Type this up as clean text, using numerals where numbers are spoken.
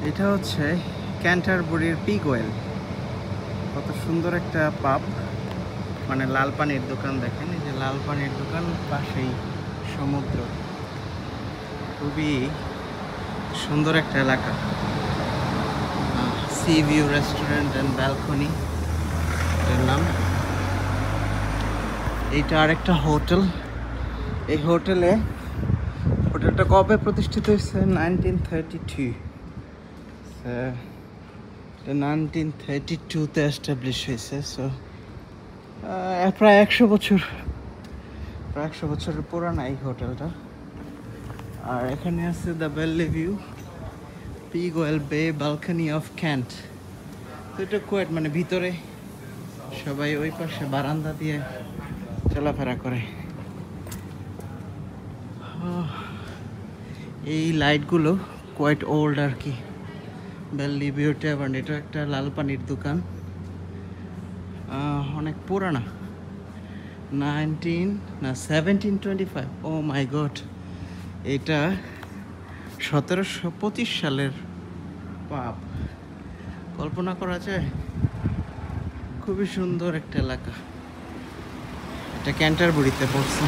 এটা হচ্ছে ক্যান্টারবুরির pig well. কত সুন্দর একটা পাব, মানে লাল পানির দোকান। দেখেন এই যে লাল পানির দোকান, পাশেই সমুদ্র। খুবই সুন্দর একটা এলাকা। C view restaurant and balcony এর নাম। এইটা আরেকটা হোটেল। এই হোটেলটা কবে প্রতিষ্ঠিত হয়েছে? 1932। 1932-তে এস্টাবলিশ হয়েছে। সো প্রায় 100 বছরের পুরানো এই হোটেলটা। আর এখানে আছে দ্য বেলি ভিউ, পিগ ওয়েল বে, বালকনি অফ ক্যান্ট। তো এটা কোয়েট, মানে ভিতরে সবাই ওই পাশে বারান্দা দিয়ে চলাফেরা করে। এই লাইটগুলো কোয়াইট ওল্ড আর কি। বেলি ভিউ ট্যাভার্ন, এটা একটা লাল পানির দোকান, অনেক পুরানা। 1725। ও মাই গড, এটা 1725 সালের পাব। কল্পনা করা যায়? খুবই সুন্দর একটা এলাকা। এটা ক্যান্টারবুরিতে পড়ছে।